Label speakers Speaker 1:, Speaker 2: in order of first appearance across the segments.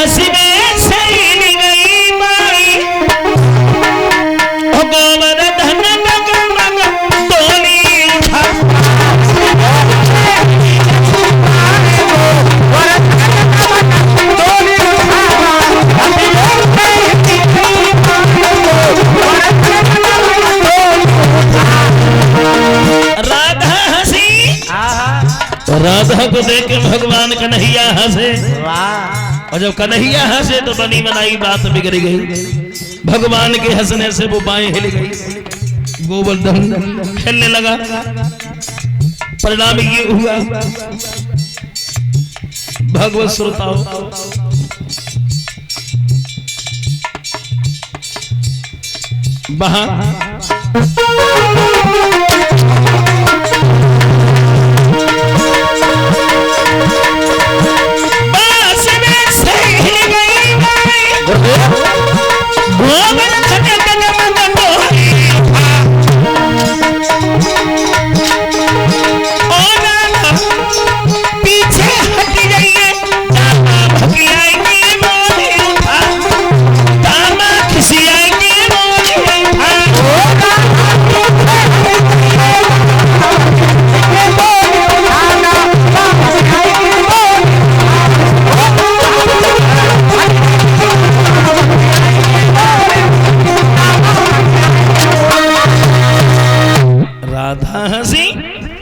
Speaker 1: हंसी में सैल गई माई गोवर्धन डगमग डोली उठा राधा को देख के भगवान कन्हैया हंसे। और जब कन्हैया हंसे तो बनी बनाई बात बिगड़ गई। भगवान के हंसने से वो बाएं हिल गई, गोवर्धन खेलने लगा। परिणाम ये हुआ, भगवत श्रोताओं, वहां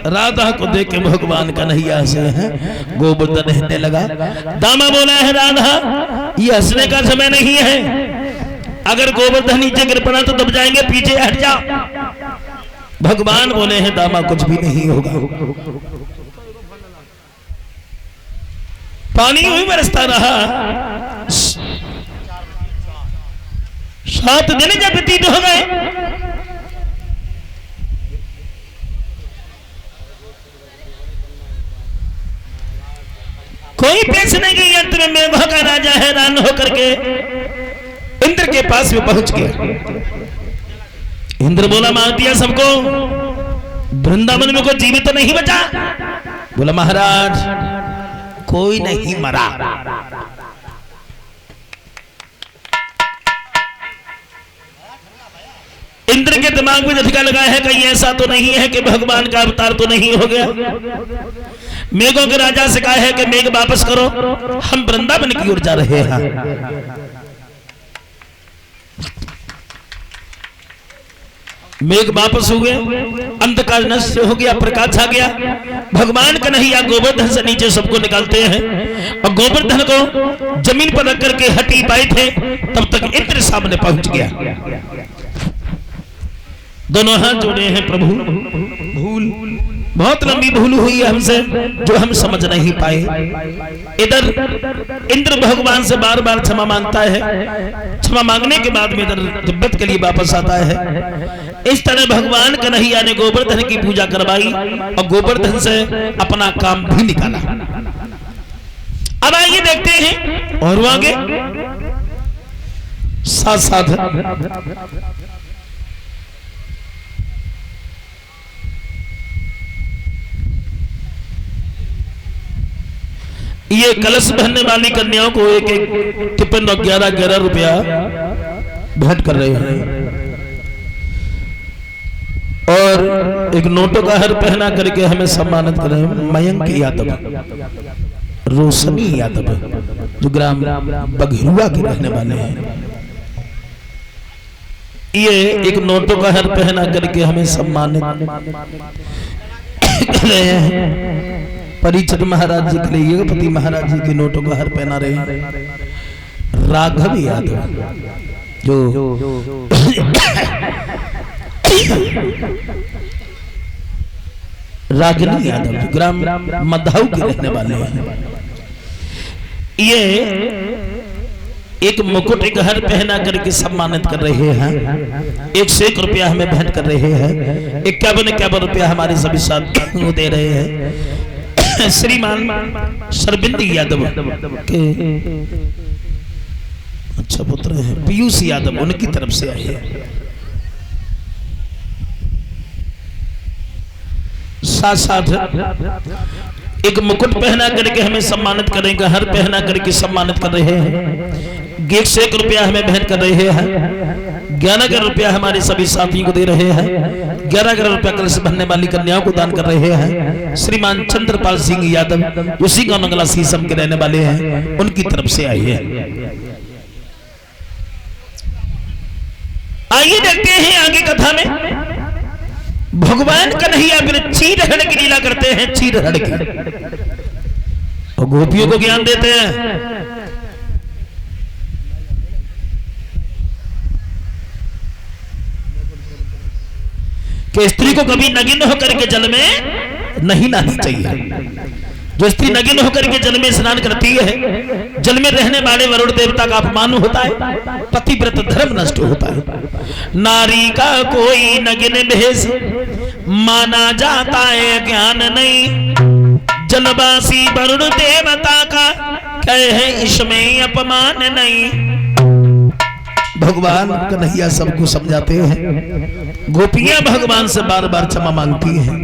Speaker 1: राधा को देख के भगवान कन्हैया हंसे हैं। गोवर्धन हंसने लगा। दामा बोला है राधा ये हंसने का समय नहीं है, अगर गोवर्धन नीचे गिर पड़ा तो दब जाएंगे, पीछे हट जा। भगवान बोले हैं दामा कुछ भी नहीं होगा। पानी यूं बरसता रहा। 7 दिन जब व्यतीत हो गए, कोई प्रश्न नहीं। यंत्र में वह का राजा हैरान होकर के इंद्र के पास में पहुंच गया। इंद्र बोला मार दिया सबको, वृंदावन में कोई जीवित तो नहीं बचा। बोला महाराज कोई नहीं मरा। इंद्र के दिमाग में झटका लगा है कहीं ऐसा तो नहीं है कि भगवान का अवतार तो नहीं हो गया। मेघों के राजा से कहा है कि मेघ वापस करो, हम वृंदावन की ओर जा रहे हैं। मेघ वापस हुए, अंधकार नष्ट हो गया, प्रकाश आ गया। भगवान कन्हैया गोवर्धन से नीचे सबको निकालते हैं और गोवर्धन को जमीन पर रख करके हटी पाए थे, तब तक इंद्र सामने पहुंच गया। दोनों हाथ जोड़े हैं प्रभु, भूल बहुत लंबी भूल हुई है हमसे जो हम समझ नहीं पाए। इधर इंद्र भगवान से बार बार क्षमा मांगता है, क्षमा मांगने के बाद में इधर तिब्बत के लिए वापस आता है। इस तरह भगवान कन्हैया ने गोवर्धन की पूजा करवाई और गोवर्धन से अपना काम भी निकाला। अब आइए देखते हैं और आगे साथ साथ ये कलश भरने वाली कन्याओं को एक एक टिफिन और 11-11 रुपया भेंट कर रहे हैं और एक नोटों का हर पहना करके हमें सम्मानित कर रहे हैं। मयंक यादव, रोशनी यादव जो ग्राम बघेरुआ के रहने वाले हैं, ये एक नोटों का हर पहना करके हमें सम्मानित कर रहे हैं। परीक्षित महाराज जी के लिए पति महाराज जी के नोटों का हर पहना रहे हैं। राघव यादव जो रागिनी यादव जो ग्राम मधाऊ के रहने वाले हैं, ये एक मुकुट एक हर पहना करके सम्मानित कर रहे हैं। 101 रुपया हमें भेंट कर रहे हैं। 51 रुपया हमारे सभी साथियों दे रहे हैं। श्रीमान सरबिंद यादव के अच्छा पुत्र है पीयूष यादव, उनकी तरफ से आए हैं। साथ साथ एक मुकुट पहना करके हमें सम्मानित करेंगे, हर पहना करके सम्मानित कर रहे हैं। 101 रुपया हमें भेंट कर रहे हैं। 11 रुपया हमारे सभी साथियों को दे रहे हैं। 11 रुपया कलश भरने वाली कन्याओं को दान कर रहे हैं। श्रीमान चंद्रपाल सिंह यादव उसी गांव नंगला सीसम के रहने वाले हैं, उनकी तरफ से आई है। आइए देखते हैं आगे कथा में। भगवान कन्हैया फिर चीरहरण की लीला करते हैं, चीरहरण की, और गोपियों को ज्ञान देते हैं। कि स्त्री को कभी नगिन होकर के जल में नहीं नहाना चाहिए। जो स्त्री नगिन होकर के जल में स्नान करती है, जल में रहने वाले वरुण देवता का अपमान होता है, पतिव्रत धर्म नष्ट होता है। नारी का कोई नगिन भेष माना जाता है ज्ञान नहीं, जलवासी वरुण देवता का कहे इसमें अपमान नहीं। भगवान कन्हैया सबको समझाते हैं। गोपियां भगवान से बार बार क्षमा मांगती हैं,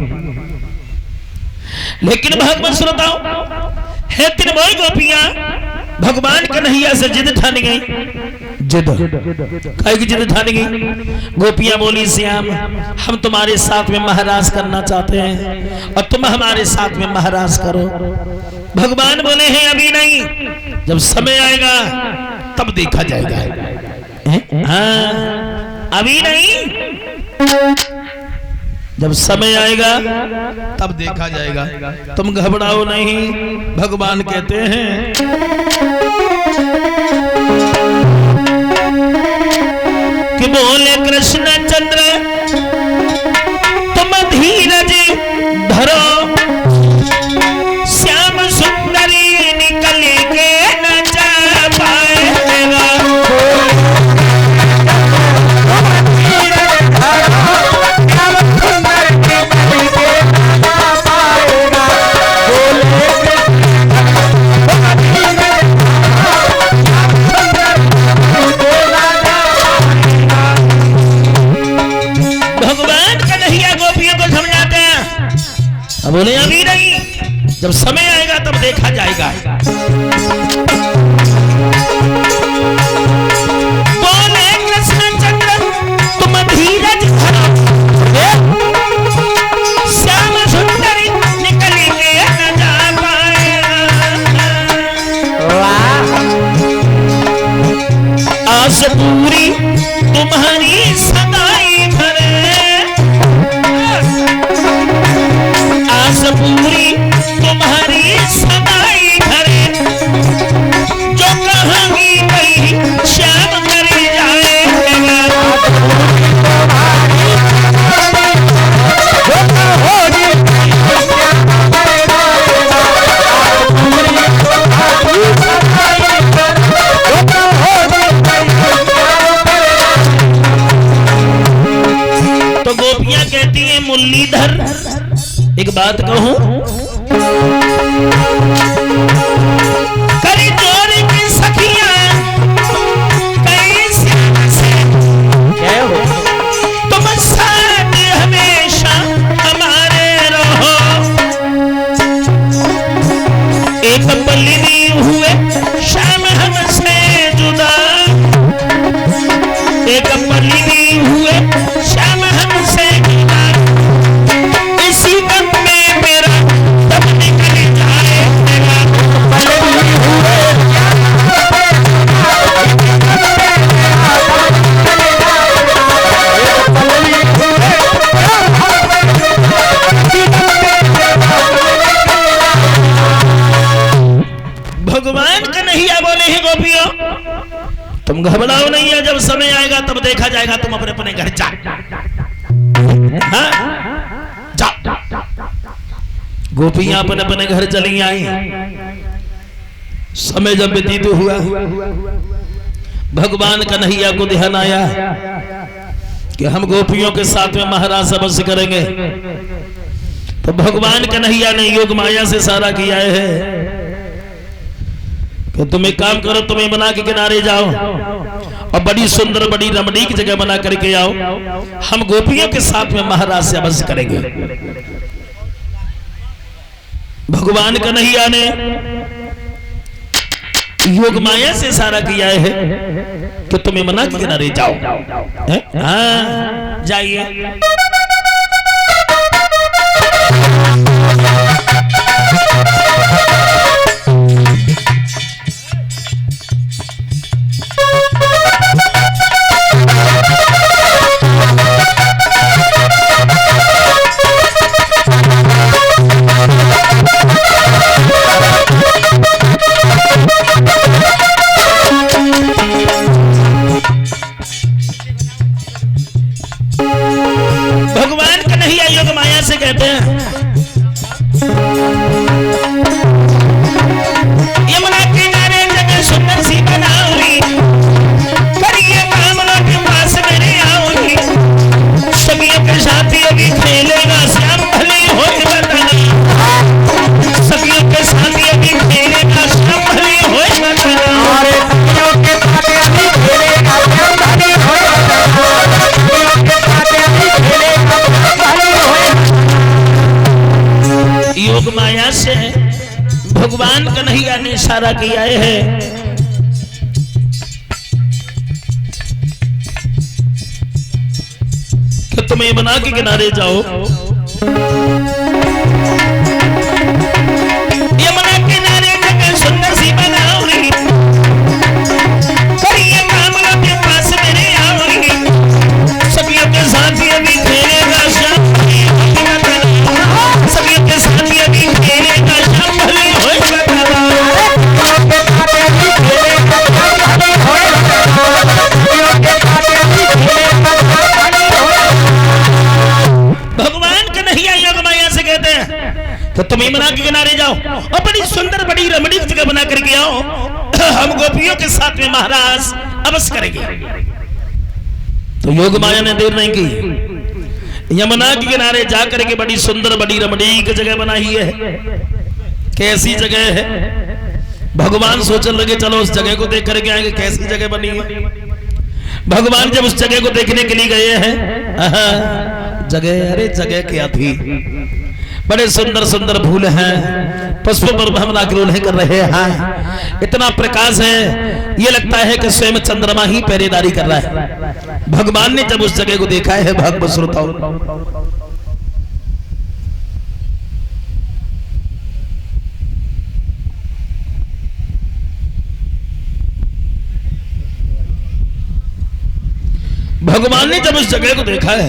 Speaker 1: लेकिन भगवान श्रोताओं है तिरमोई गोपियां भगवान कन्हैया से जिद ठान गई। जिद काहे की जिद ठान गई? गोपियां बोली, श्याम हम तुम्हारे साथ में महाराज करना चाहते हैं और तुम हमारे साथ में महाराज करो। भगवान बोले हैं अभी नहीं, जब समय आएगा तब देखा जाएगा। हाँ, अभी नहीं, जब समय आएगा तब देखा जाएगा, तुम घबराओ नहीं। भगवान कहते हैं कि बोले कृष्ण चंद्र तुम धीरज धरो, श्याम सुंदरी निकल के न जा पाएगा। बोले अभी नहीं, जब समय आएगा तब देखा जाएगा। बोले कृष्ण चंद्र तुम धीरज धरो, श्याम सुंदरी निकलेंगे न जा पाएगा। आस पूरी तुम्हारी सदाई भरे, पूरी तुम्हारी सदाई भरे, जो कहानी कही श्याम करे जाएगा। तो गोपियां कहती हैं मुरलीधर एक बात कहूं, करी जोर की सखियां कैसे तुम साथ हमेशा हमारे रहो। एक बलिनी हुए श्याम हमसे जुदा, एक बलिनी हुए श्याम हमसे जुदा, इसी गम में मेरा दम निकल जाएगा। भगवान कन्हैया बोले हैं गोपियों तुम घबराओ नहीं है, जब समय आएगा तब देखा जाएगा, तुम अपने अपने घर जा। गोपियां अपने अपने घर चली आई। समय जब व्यतीत हुआ, भगवान कन्हैया को ध्यान आया कि हम गोपियों के साथ में महाराज अवश्य करेंगे। तो भगवान कन्हैया ने योग माया से सारा किया है कि तुम एक काम करो, तुम यमुना के किनारे जाओ और बड़ी सुंदर बड़ी रमणीक जगह बना करके आओ, हम गोपियों के साथ में महाराज से अवश्य करेंगे। भगवान कन्हैया ने योग माया से इशारा किया है कि तुम्हें मना के किनारे जाओ। हाँ जाइए। भगवान कन्हैया योग माया से कहते हैं यमुना किनारे जगह सुंदर सी बनाऊंगी, करिए मामलों के पास मेरे आऊंगी, सखियों के साथी अभी खेलेगा श्याम भली होए बताना, सखियों के साथी अभी खेलेगा श्याम भली होए बताना, सखियों के साथी अभी खेलेगा श्याम भली होए बताना, सखियों के साथी अभी खेलेगा श्याम भली होए। योग माया से भगवान कन्हैया ने इशारा किया है कि तुम यमुना के किनारे जाओ। यमुना किनारे जगह सुंदर सी बनाऊंगी, करिए मामलों के पास मेरे आऊंगी, सखियों के साथी अभी खेलेगा श्याम भली होए बताना, सखियों के साथी अभी खेलेगा श्याम भली होए बताना, सखियों के साथी अभी खेलेगा श्याम भली होए बताना, सखियों के साथी अभी खेलेगा श्याम भली होए। भगवान कन्हैया योग माया से कहते हैं तो तुम यमुना के किनारे जाओ और बड़ी सुंदर बड़ी रमणीक जगह बना करके आओ, हम गोपियों के साथ में महाराज अवश्य करेंगे। तो योग माया ने देर नहीं की, यमुना के किनारे जाकर के बड़ी सुंदर बड़ी रमणीक जगह बनाई है। कैसी जगह है? भगवान सोचने लगे चलो उस जगह को देख करके आएंगे कैसी जगह बनी है। भगवान जब उस जगह को देखने के लिए गए हैं, जगह अरे जगह क्या थी, बड़े सुंदर सुंदर फूल हैं, पुष्पों पर भ्रमरा किरोलें कर रहे हैं, इतना प्रकाश है ये लगता है कि स्वयं चंद्रमा ही पहरेदारी कर रहा है। भगवान ने जब उस जगह को देखा है, भगवत श्रोताओं, भगवान ने जब उस जगह को देखा है,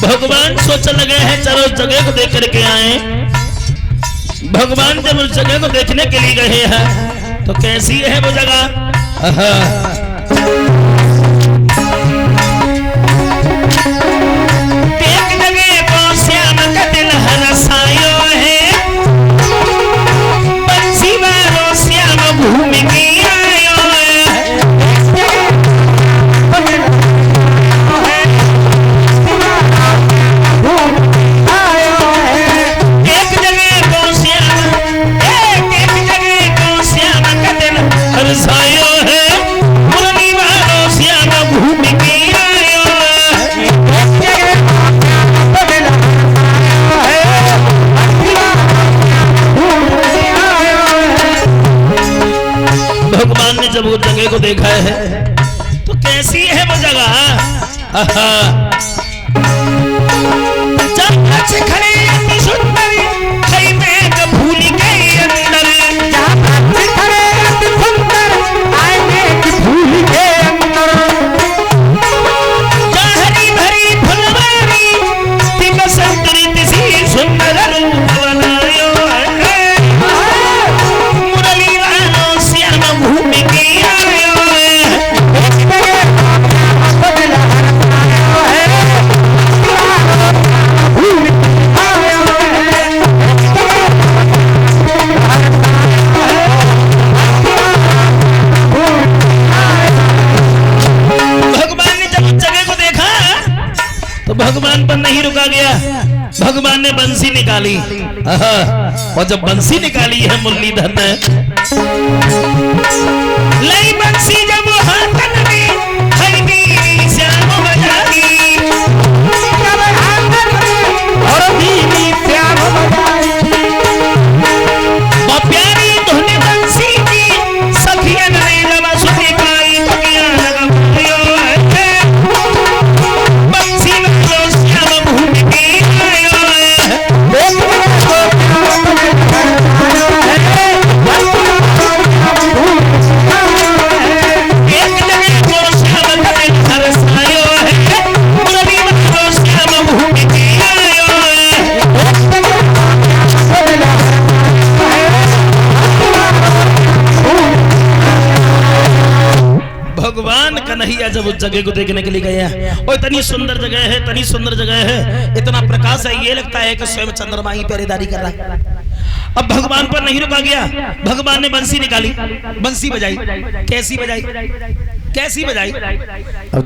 Speaker 1: भगवान सोचने लगे हैं चलो उस जगह को देख करके आए। भगवान जब उस जगह को देखने के लिए गए हैं तो कैसी है वो जगह? एक जगह को श्याम का दिल हरसायो है, बंसी वालो श्याम भूमि की आयो है, एक जगह को श्याम का दिल हरसायो है, मुरली वालो श्याम भूमि की आयो है, भगवान ने जब वो जगह को देखा है तो कैसी है वो जगह? जब अच्छे खड़े अति सुंदर कई मेघ भूल गई अंदर, जब अच्छे खड़े अति सुंदर आए मेघ भूल गए अंदर, हरी भरी फुलवारी तिम संतरित सी सुंदर रूप बनायो है, मुरली वालो श्याम भूमि की आयो है, बंसी निकाली। और जब बंसी निकाली है मुरलीधर ने, लई बंसी जब हाथन में खैनी श्याम बजाई, और दीदी श्याम बजाई, प्यारी धुन बंसी की सखियन ने जब सुनी पाई, दुनिया लगा भयो है बंसी में जो श्याम भूमि की आयो है। एक जगह को श्याम भूमि घर सायो है, मुरली में जो श्याम भूमि की आयो है। भगवान कन्हैया जब उस जगह को देखने के लिए गया, और इतनी सुंदर जगह है, इतनी सुंदर जगह है, इतना प्रकाश है, ये लगता है कि स्वयं चंद्रमा ही पहरेदारी कर रहा है। अब भगवान पर नहीं रुका गया, भगवान ने बंसी निकाली, बंसी बजाई। कैसी बजाई, कैसी बजाई? अब